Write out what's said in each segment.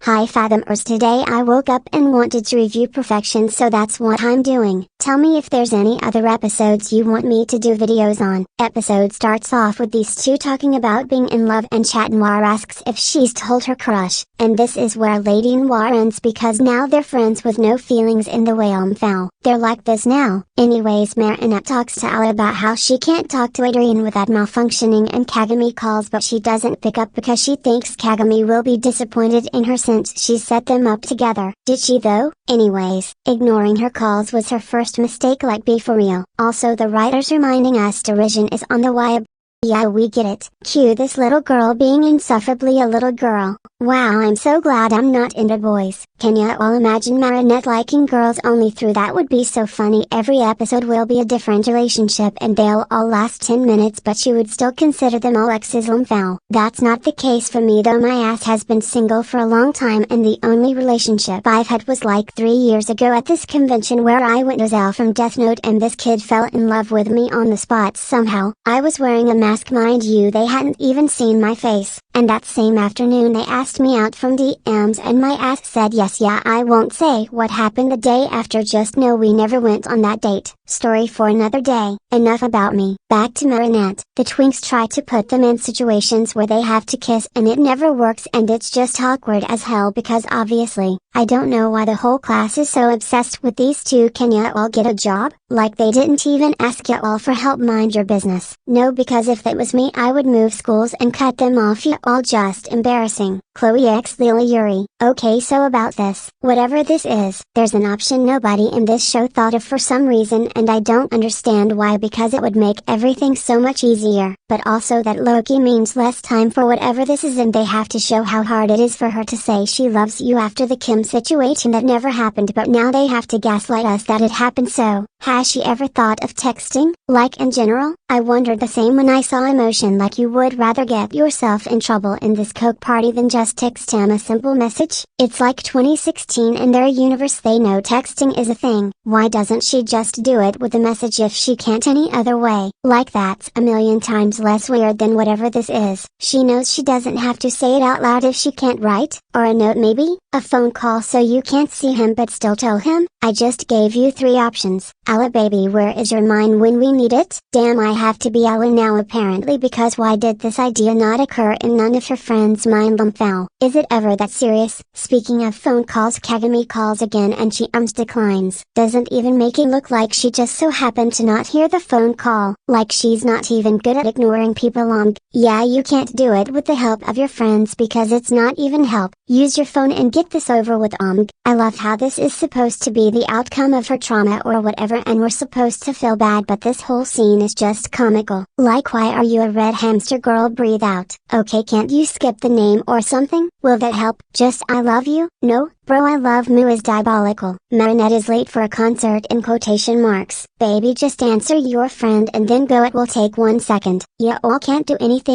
Hi Fathomers, today I woke up and wanted to review Perfection, so that's what I'm doing. Tell me if there's any other episodes you want me to do videos on. Episode starts off with these two talking about being in love, and Chat Noir asks if she's told her crush, and this is where Lady Noir ends because now they're friends with no feelings in the way fell. They're like this now. Anyways, Marinette talks to Ali about how she can't talk to Adrian without malfunctioning, and Kagami calls but she doesn't pick up because she thinks Kagami will be disappointed in her since she set them up together. Did she though? Anyways, ignoring her calls was her first mistake, like be for real. Also, the writers reminding us derision is on the way. Yeah, we get it. Cue this little girl being insufferably a little girl. Wow, I'm so glad I'm not into boys. Can ya all imagine Marinette liking girls only through? That would be so funny. Every episode will be a different relationship and they'll all last 10 minutes, but she would still consider them all exes. Foul. That's not the case for me though. My ass has been single for a long time and the only relationship I've had was like 3 years ago at this convention where I went as Al from Death Note, and this kid fell in love with me on the spot somehow. I was wearing a mask, mind you, they hadn't even seen my face, and that same afternoon they asked me out from DMs and my ass said yes. Yeah, I won't say what happened the day after, just know we never went on that date. Story for another day. Enough about me. Back to Marinette. The twinks try to put them in situations where they have to kiss and it never works, and it's just awkward as hell because obviously, I don't know why the whole class is so obsessed with these two. Can ya all get a job? Like they didn't even ask ya all for help. Mind your business. No, because if that was me I would move schools and cut them off. Ya all just embarrassing. Chloe x Lila Yuri. Okay, so about this. Whatever this is, there's an option nobody in this show thought of for some reason, and I don't understand why, because it would make everything so much easier. But also that Loki means less time for whatever this is, and they have to show how hard it is for her to say she loves you after the Kim situation that never happened, but now they have to gaslight us that it happened. So, has she ever thought of texting? Like in general? I wondered the same when I saw emotion. Like you would rather get yourself in trouble in this coke party than just text him a simple message? It's like 2016 in their universe, they know texting is a thing. Why doesn't she just do it with a message if she can't any other way? Like that's a million times less weird than whatever this is. She knows she doesn't have to say it out loud if she can't write, or a note maybe? A phone call so you can't see him but still tell him? I just gave you 3 options. Alla baby, where is your mind when we need it? Damn, I have to be Alla now apparently, because why did this idea not occur in none of her friends' mind? Foul. Is it ever that serious? Speaking of phone calls, Kagami calls again and she declines. Doesn't even make it look like she just so happened to not hear the phone call. Like she's not even good at ignoring people. Yeah, you can't do it with the help of your friends because it's not even help. Use your phone and get this over with. I love how this is supposed to be the outcome of her trauma or whatever, and we're supposed to feel bad, but this whole scene is just comical. Like, why are you a red hamster girl? Breathe out. Okay, can't you skip the name or something? Will that help? Just I love you? No? Bro, I love Moo is diabolical. Marinette is late for a concert in quotation marks. Baby, just answer your friend and then go. It will take 1 second. Ya all can't do anything.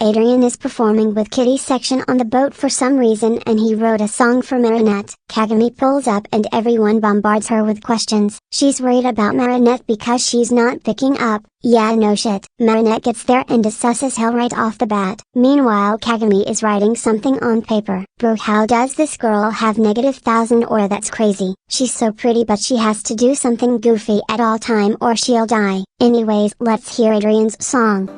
Adrian is performing with Kitty section on the boat for some reason, and he wrote a song for Marinette. Kagami pulls up and everyone bombards her with questions. She's worried about Marinette because she's not picking up. Yeah, no shit. Marinette gets there and is sus as hell right off the bat. Meanwhile, Kagami is writing something on paper. Bro, how does this girl have -1000 or? That's crazy. She's so pretty, but she has to do something goofy at all time or she'll die. Anyways, let's hear Adrian's song.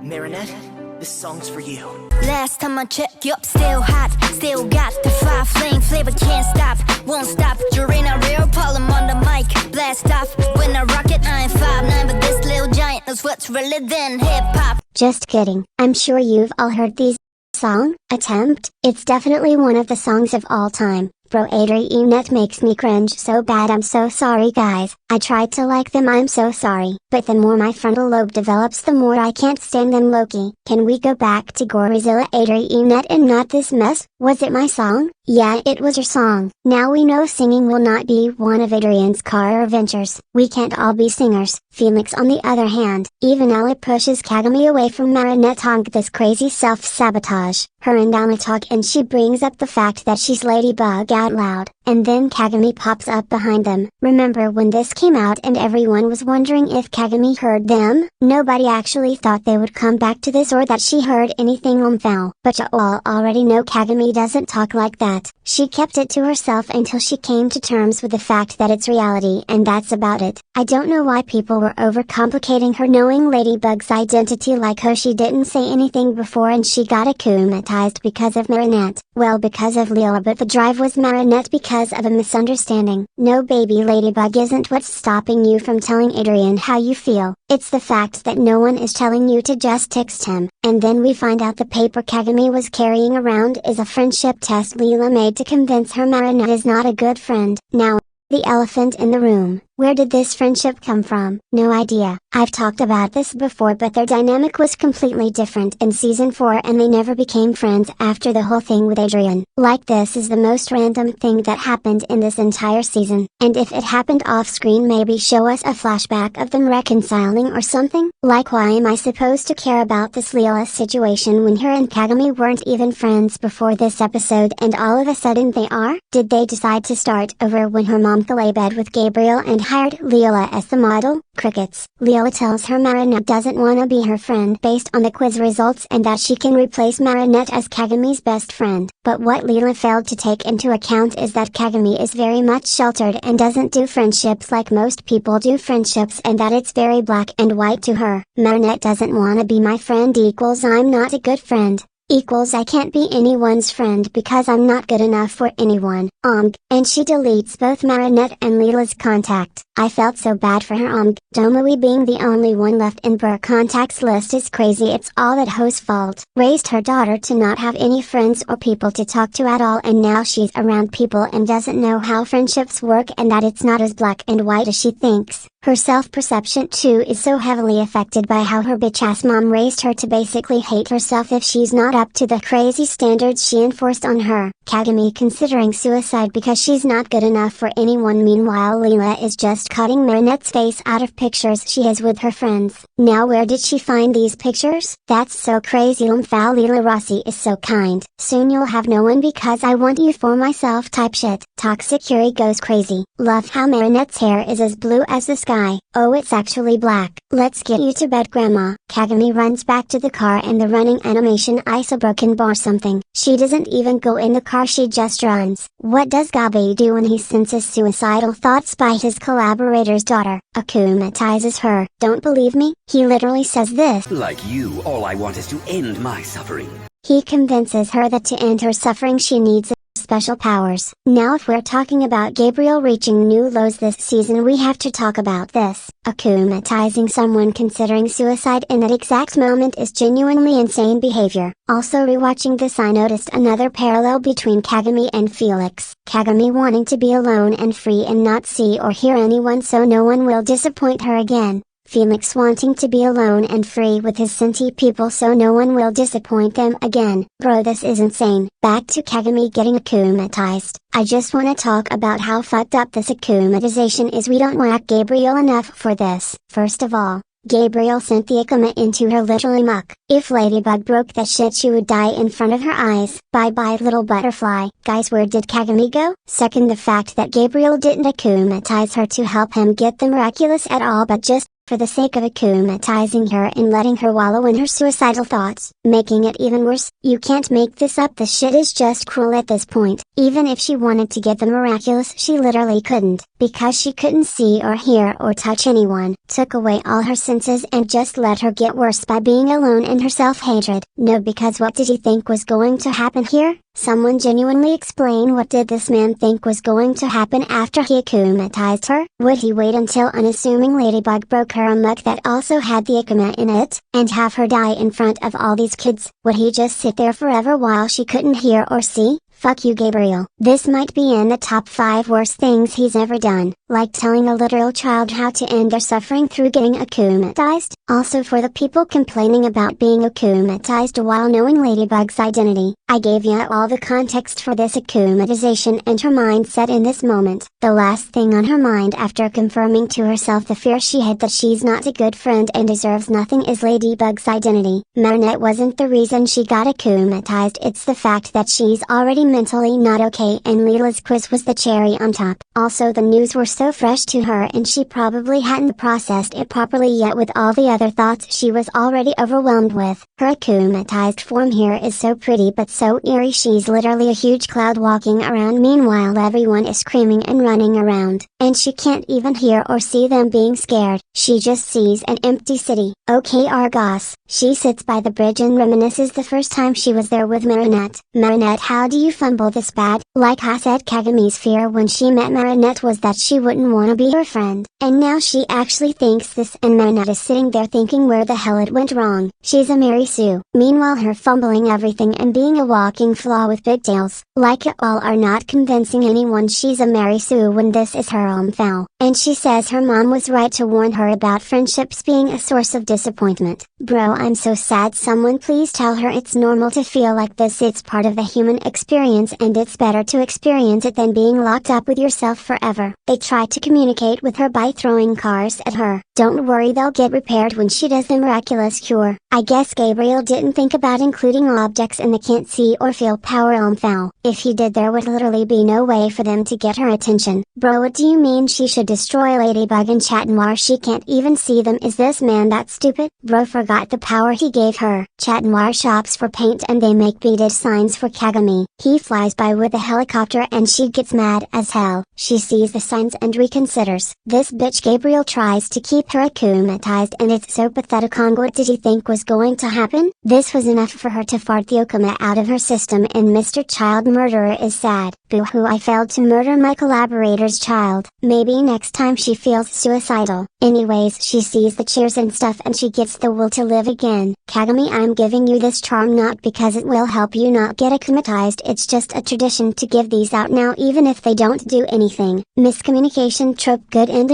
Marinette, this song's for you. Last time I checked, you're still hot. Still got the 5 flame flavor, can't stop, won't stop. You're in a real problem on the mic. Blast off when I rock it. I ain't 5'9", but this little giant knows what's realer than hip hop. Just kidding. I'm sure you've all heard these song attempt. It's definitely one of the songs of all time. Bro, Adrianette makes me cringe so bad. I'm so sorry guys. I tried to like them, I'm so sorry. But the more my frontal lobe develops, the more I can't stand them. Loki, can we go back to Gorizilla Adrianette and not this mess? Was it my song? Yeah, it was your song. Now we know singing will not be one of Adrian's career ventures. We can't all be singers. Felix on the other hand, even Ella pushes Kagami away from Marinette. This crazy self-sabotage. Her and Alma talk and she brings up the fact that she's Ladybug out loud. and then Kagami pops up behind them. Remember when this came out and everyone was wondering if Kagami heard them? Nobody actually thought they would come back to this or that she heard anything foul. But you all already know Kagami doesn't talk like that. She kept it to herself until she came to terms with the fact that it's reality, and that's about it. I don't know why people were overcomplicating her knowing Ladybug's identity like how she didn't say anything before and she got akumatized because of Marinette. Well, because of Lila, but the drive was Marinette because of a misunderstanding. No, baby, Ladybug isn't what's stopping you from telling Adrian how you feel. It's the fact that no one is telling you to just text him. And then we find out the paper Kagami was carrying around is a friendship test Lila made to convince her Marinette is not a good friend. Now, the elephant in the room. Where did this friendship come from? No idea. I've talked about this before, but their dynamic was completely different in season 4 and they never became friends after the whole thing with Adrian. Like, this is the most random thing that happened in this entire season. And if it happened off screen, maybe show us a flashback of them reconciling or something? Like, why am I supposed to care about this Lila situation when her and Kagami weren't even friends before this episode and all of a sudden they are? Did they decide to start over when her mom lay bed with Gabriel and hired Lila as the model? Crickets. Lila tells her Marinette doesn't wanna be her friend based on the quiz results and that she can replace Marinette as Kagami's best friend. But what Lila failed to take into account is that Kagami is very much sheltered and doesn't do friendships like most people do friendships, and that it's very black and white to her. Marinette doesn't wanna be my friend equals I'm not a good friend. Equals I can't be anyone's friend because I'm not good enough for anyone. And she deletes both Marinette and Lila's contact. I felt so bad for her. Domui being the only one left in her contacts list is crazy. It's all that Ho's fault. Raised her daughter to not have any friends or people to talk to at all, and now she's around people and doesn't know how friendships work and that it's not as black and white as she thinks. Her self-perception too is so heavily affected by how her bitch-ass mom raised her to basically hate herself if she's not up to the crazy standards she enforced on her. Kagami considering suicide because she's not good enough for anyone. Meanwhile, Lila is just cutting Marinette's face out of pictures she has with her friends. Now where did she find these pictures? That's so crazy. Foul. Lila Rossi is so kind. Soon you'll have no one because I want you for myself type shit. Toxic Yuri goes crazy. Love how Marinette's hair is as blue as the sky. Oh, it's actually black. Let's get you to bed, Grandma. Kagami runs back to the car and the running animation ice a broken bar something. She doesn't even go in the car, she just runs. What does Gabi do when he senses suicidal thoughts by his collaborator's daughter? Akumatizes her. Don't believe me? He literally says this. Like you, all I want is to end my suffering. He convinces her that to end her suffering she needs special powers. Now if we're talking about Gabriel reaching new lows this season, we have to talk about this. Akumatizing someone considering suicide in that exact moment is genuinely insane behavior. Also rewatching this, I noticed another parallel between Kagami and Felix. Kagami wanting to be alone and free and not see or hear anyone so no one will disappoint her again. Felix wanting to be alone and free with his senti people so no one will disappoint them again. Bro, this is insane. Back to Kagami getting akumatized. I just wanna talk about how fucked up this akumatization is. We don't whack Gabriel enough for this. First of all, Gabriel sent the akuma into her literally muck. If Ladybug broke that shit she would die in front of her eyes. Bye bye little butterfly. Guys, where did Kagami go? Second, the fact that Gabriel didn't akumatize her to help him get the miraculous at all, but just for the sake of akumatizing her and letting her wallow in her suicidal thoughts, making it even worse. You can't make this up. The shit is just cruel at this point. Even if she wanted to get the miraculous, she literally couldn't, because she couldn't see or hear or touch anyone. Took away all her senses and just let her get worse by being alone in her self-hatred. No, because what did he think was going to happen here? Someone genuinely explain, what did this man think was going to happen after he akumatized her? Would he wait until unassuming Ladybug broke her amok that also had the akuma in it, and have her die in front of all these kids? Would he just sit there forever while she couldn't hear or see? Fuck you, Gabriel. This might be in the top 5 worst things he's ever done, like telling a literal child how to end their suffering through getting akumatized. Also, for the people complaining about being akumatized while knowing Ladybug's identity, I gave ya all the context for this akumatization and her mindset in this moment. the last thing on her mind after confirming to herself the fear she had that she's not a good friend and deserves nothing is Ladybug's identity. Marinette wasn't the reason she got akumatized, it's the fact that she's already mentally not okay, and Lila's quiz was the cherry on top. Also, the news were so fresh to her and she probably hadn't processed it properly yet with all the other thoughts she was already overwhelmed with. Her akumatized form here is so pretty but so eerie, she's literally a huge cloud walking around, meanwhile everyone is screaming and running around, and she can't even hear or see them being scared. She just sees an empty city. Okay, Argos. She sits by the bridge and reminisces the first time she was there with Marinette. Marinette, how do you fumble this bad? Like I said, Kagami's fear when she met Marinette was that she wouldn't want to be her friend, and now she actually thinks this, and Marinette is sitting there thinking where the hell it went wrong. She's a Mary Sue. Meanwhile, her fumbling everything and being a walking flaw with pigtails, like you all are not convincing anyone she's a Mary Sue when this is her foul. And she says her mom was right to warn her about friendships being a source of disappointment. Bro, I'm so sad. Someone please tell her it's normal to feel like this. It's part of the human experience and it's better to experience it than being locked up with yourself forever. They try to communicate with her by throwing cars at her. Don't worry, they'll get repaired when she does the miraculous cure. I guess Gabriel didn't think about including objects in the can't see or feel power foul. If he did, there would literally be no way for them to get her attention. Bro, what do you mean she should destroy Ladybug and Chatnoir? She can't even see them. Is this man that stupid? Bro forgot the power he gave her. Chatnoir shops for paint and they make beaded signs for Kagami. He flies by with a helicopter and she gets mad as hell. She sees the signs and reconsiders. This bitch Gabriel tries to keep her akumatized and it's so pathetic. What did he think was going to happen? This was enough for her to fart the okuma out of her system, and Mr. Child Murderer is sad. Boo-hoo, I failed to murder my collaborator's child. Maybe next time she feels suicidal. Anyways, she sees the cheers and stuff and she gets the will to live again. Kagami, I'm giving you this charm not because it will help you not get akumatized, it's just a tradition to give these out now even if they don't do anything. Miscommunication trope, good ending.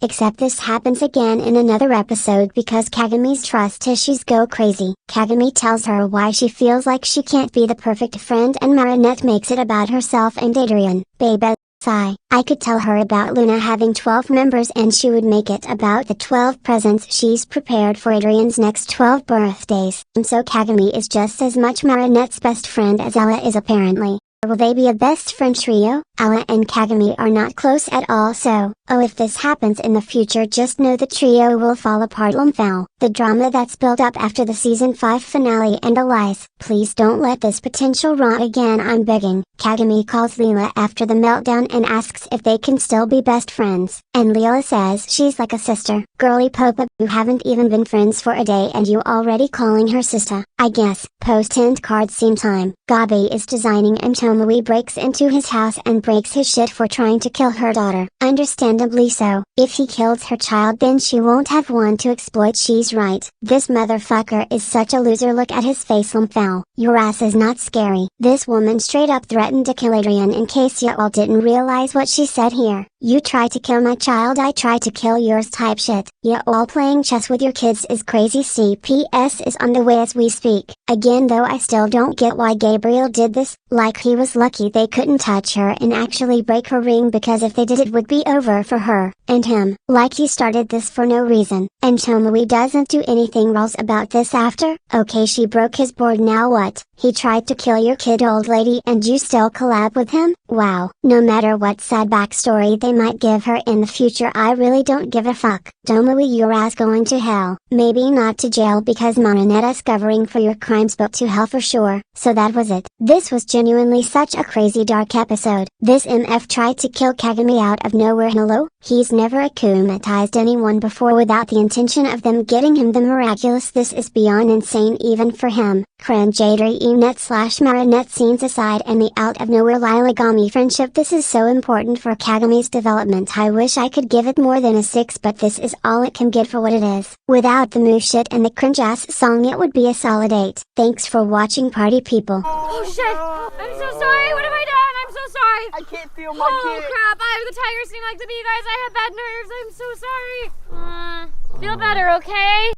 Except this happens again in another episode because Kagami's trust issues go crazy. Kagami tells her why she feels like she can't be the perfect friend and Marinette makes it about herself and Adrian. Baby. Sigh. I could tell her about Luna having 12 members and she would make it about the 12 presents she's prepared for Adrian's next 12 birthdays. And so Kagami is just as much Marinette's best friend as Ella is apparently. Will they be a best friend trio? Ella and Kagami are not close at all, so, if this happens in the future, just know the trio will fall apart. Foul. The drama that's built up after the season 5 finale and the lies. Please don't let this potential rot again, I'm begging. Kagami calls Leela after the meltdown and asks if they can still be best friends. And Leela says she's like a sister. Girly Popa, you haven't even been friends for a day and you already calling her sister. I guess. Post-end card scene time. Gabi is designing and Tomoe breaks into his house and breaks his shit for trying to kill her daughter. Understandably so. If he kills her child then she won't have one to exploit. She's right. This motherfucker is such a loser. Look at his face. Foul. Your ass is not scary. This woman straight up threatened to kill Adrian. In case you all didn't realize what she said here. You try to kill my child, I try to kill yours type shit. You all playing chess with your kids is crazy. CPS is on the way as we speak. Again though, I still don't get why Gabriel did this, like he was lucky they couldn't touch her and actually break her ring, because if they did it would be over for her and him. Like he started this for no reason. And Tomoe doesn't do anything else about this after. Okay, she broke his board, now what? He tried to kill your kid, old lady, and you still collab with him? Wow. No matter what sad backstory they might give her in the future, I really don't give a fuck. Tomoe, your ass going to hell. Maybe not to jail because Marinetta's covering for your crimes, but to hell for sure. So that was it. This was genuinely such a crazy dark episode. This MF tried to kill Kagami out of nowhere. Hello? He's never akumatized anyone before without the intention of them getting him the miraculous. This is beyond insane even for him. Cringe. Adrienne/Marinette scenes aside and the out of nowhere lilagami friendship, this is so important for Kagami's development. I wish I could give it more than a 6, but this is all it can get for what it is. Without the move shit and the cringe ass song it would be a solid 8. Thanks for watching, party people. Oh shit! I'm so sorry, what have I done? I'm so sorry! I can't feel my Oh kid. crap, I have the tiger sting like to be, guys. I have bad nerves, I'm so sorry. Feel better, okay?